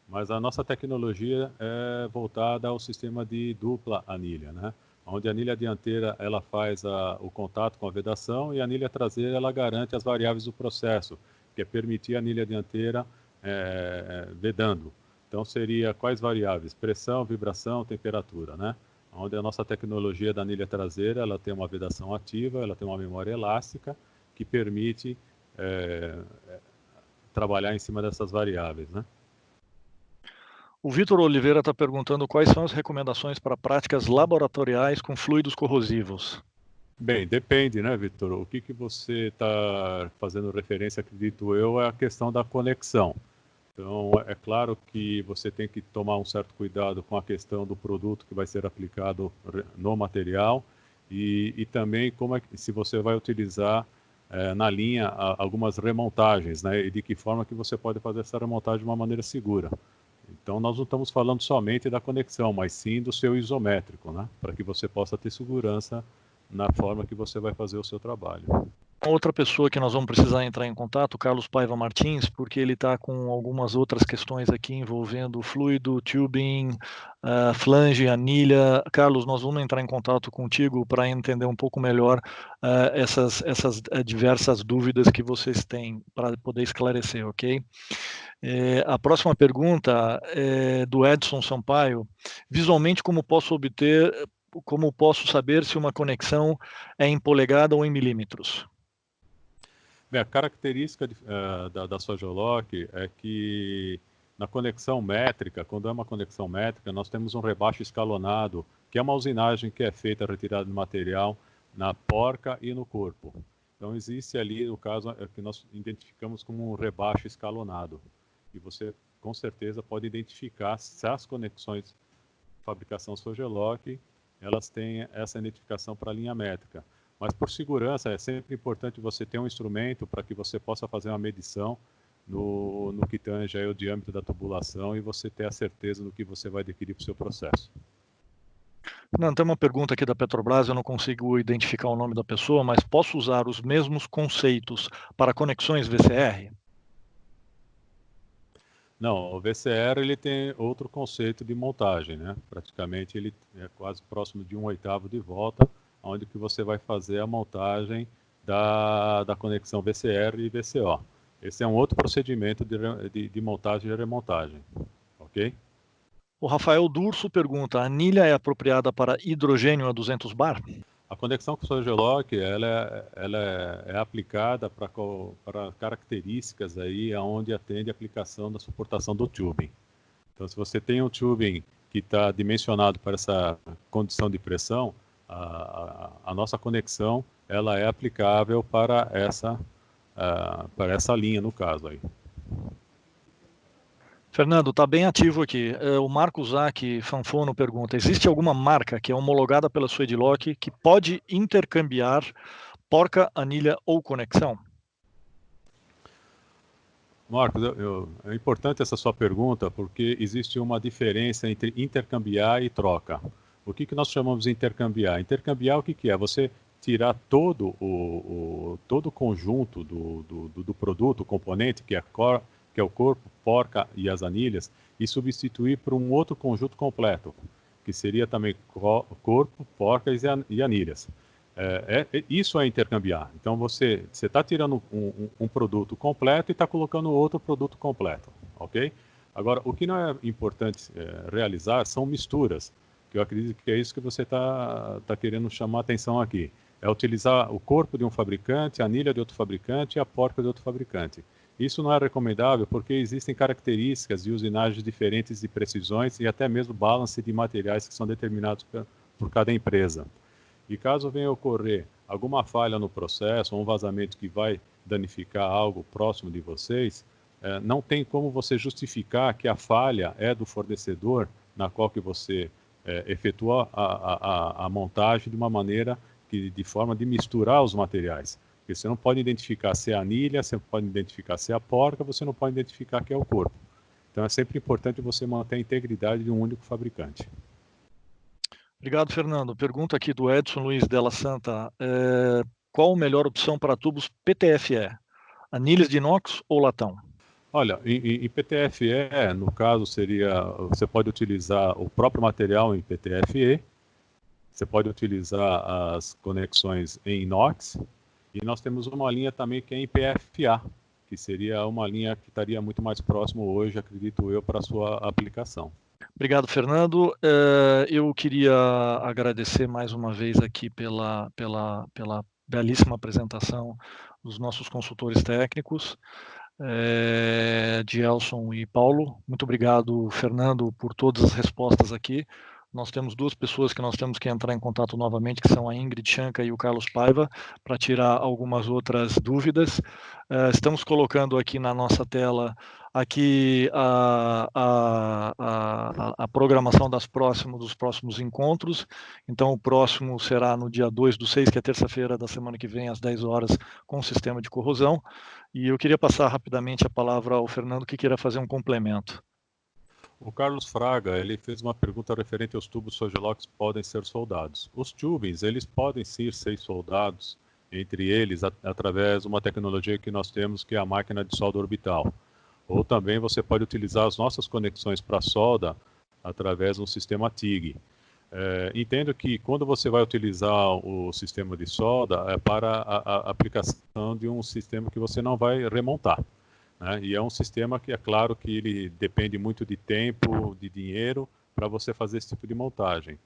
mas a nossa tecnologia é voltada ao sistema de dupla anilha, né? Onde a anilha dianteira ela faz o contato com a vedação e a anilha traseira ela garante as variáveis do processo, que é permitir a anilha dianteira vedando. Então seria quais variáveis? Pressão, vibração, temperatura, né? Onde a nossa tecnologia da anilha traseira ela tem uma vedação ativa, ela tem uma memória elástica que permite trabalhar em cima dessas variáveis, né? O Vitor Oliveira está perguntando quais são as recomendações para práticas laboratoriais com fluidos corrosivos. Bem, depende, né, Vitor? O que você está fazendo referência, acredito eu, é a questão da conexão. Então, é claro que você tem que tomar um certo cuidado com a questão do produto que vai ser aplicado no material e também se você vai utilizar na linha algumas remontagens, né? E de que forma que você pode fazer essa remontagem de uma maneira segura. Então, nós não estamos falando somente da conexão, mas sim do seu isométrico, né? Para que você possa ter segurança na forma que você vai fazer o seu trabalho. Outra pessoa que nós vamos precisar entrar em contato, Carlos Paiva Martins, porque ele está com algumas outras questões aqui envolvendo fluido, tubing, flange, anilha. Carlos, nós vamos entrar em contato contigo para entender um pouco melhor essas diversas dúvidas que vocês têm, para poder esclarecer, ok? A próxima pergunta é do Edson Sampaio. Visualmente, como posso saber se uma conexão é em polegada ou em milímetros? Bem, a característica da Sojolock é que na conexão métrica, quando é uma conexão métrica, nós temos um rebaixo escalonado, que é uma usinagem que é feita a retirada de material na porca e no corpo. Então existe ali, no caso, que nós identificamos como um rebaixo escalonado. E você, com certeza, pode identificar se as conexões de fabricação Sojolock, elas têm essa identificação para a linha métrica. Mas por segurança, é sempre importante você ter um instrumento para que você possa fazer uma medição no que tange aí o diâmetro da tubulação e você ter a certeza do que você vai adquirir para o seu processo. Não, tem uma pergunta aqui da Petrobras, eu não consigo identificar o nome da pessoa, mas posso usar os mesmos conceitos para conexões VCR? Não, o VCR ele tem outro conceito de montagem, né? Praticamente ele é quase próximo de 1/8 de volta, onde que você vai fazer a montagem da conexão VCR e VCO. Esse é um outro procedimento de montagem e remontagem, ok? O Rafael Durso pergunta, a anilha é apropriada para hidrogênio a 200 bar? A conexão com o Sojolock, ela é aplicada para características aí onde atende a aplicação da suportação do tubing. Então, se você tem um tubing que está dimensionado para essa condição de pressão, a nossa conexão ela é aplicável para essa linha, no caso aí. Fernando, está bem ativo aqui. O Marcos Zac Fanfono pergunta, existe alguma marca que é homologada pela Swedlock que pode intercambiar porca, anilha ou conexão? Marcos, é importante essa sua pergunta porque existe uma diferença entre intercambiar e troca. O que nós chamamos de intercambiar? Intercambiar o que é? Você tirar todo o conjunto do produto, o componente, que é o corpo, porca e as anilhas, e substituir por um outro conjunto completo, que seria também corpo, porcas e anilhas. Isso é intercambiar. Então você está tirando um produto completo e está colocando outro produto completo, ok? Agora, o que não é importante realizar são misturas, que eu acredito que é isso que você está querendo chamar a atenção aqui. É utilizar o corpo de um fabricante, a anilha de outro fabricante e a porca de outro fabricante. Isso não é recomendável porque existem características de usinagens diferentes de precisões e até mesmo balance de materiais que são determinados por cada empresa. E caso venha ocorrer alguma falha no processo, ou um vazamento que vai danificar algo próximo de vocês, não tem como você justificar que a falha é do fornecedor na qual que você efetua a montagem de uma maneira de forma de misturar os materiais. Porque você não pode identificar se é a anilha, você não pode identificar se é a porca, você não pode identificar que é o corpo. Então é sempre importante você manter a integridade de um único fabricante. Obrigado, Fernando. Pergunta aqui do Edson Luiz Della Santa. Qual a melhor opção para tubos PTFE? Anilhas de inox ou latão? Olha, em PTFE, no caso, você pode utilizar o próprio material em PTFE, você pode utilizar as conexões em inox, e nós temos uma linha também que é em PFA, que seria uma linha que estaria muito mais próximo hoje, acredito eu, para a sua aplicação. Obrigado, Fernando. Eu queria agradecer mais uma vez aqui pela belíssima apresentação dos nossos consultores técnicos, de Elson e Paulo. Muito obrigado, Fernando, por todas as respostas aqui. Nós temos duas pessoas que nós temos que entrar em contato novamente, que são a Ingrid Chanca e o Carlos Paiva, para tirar algumas outras dúvidas. Estamos colocando aqui na nossa tela aqui a programação dos próximos encontros. Então, o próximo será no dia 2/6, que é terça-feira da semana que vem, às 10 horas, com o sistema de corrosão. E eu queria passar rapidamente a palavra ao Fernando, que queira fazer um complemento. O Carlos Fraga, ele fez uma pergunta referente aos tubos Sojolock podem ser soldados. Os tubings, eles podem sim ser soldados, entre eles, através de uma tecnologia que nós temos, que é a máquina de solda orbital. Ou também você pode utilizar as nossas conexões para solda através do sistema TIG. Entendo que quando você vai utilizar o sistema de solda, é para a aplicação de um sistema que você não vai remontar. né? E é um sistema que é claro que ele depende muito de tempo, de dinheiro, para você fazer esse tipo de montagem.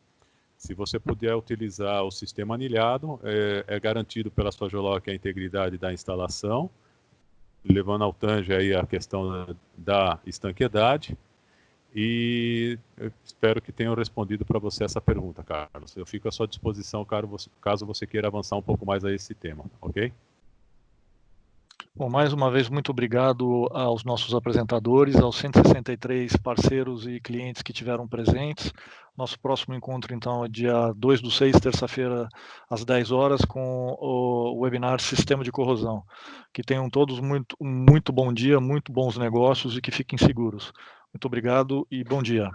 Se você puder utilizar o sistema anilhado, é garantido pela sua geológica a integridade da instalação, levando ao tange aí a questão da estanqueidade. E eu espero que tenham respondido para você essa pergunta, Carlos. Eu fico à sua disposição caso você queira avançar um pouco mais a esse tema, ok? Bom, mais uma vez, muito obrigado aos nossos apresentadores, aos 163 parceiros e clientes que tiveram presentes. Nosso próximo encontro, então, é dia 2/6, terça-feira, às 10 horas, com o webinar Sistema de Corrosão. Que tenham todos muito bom dia, muito bons negócios e que fiquem seguros. Muito obrigado e bom dia.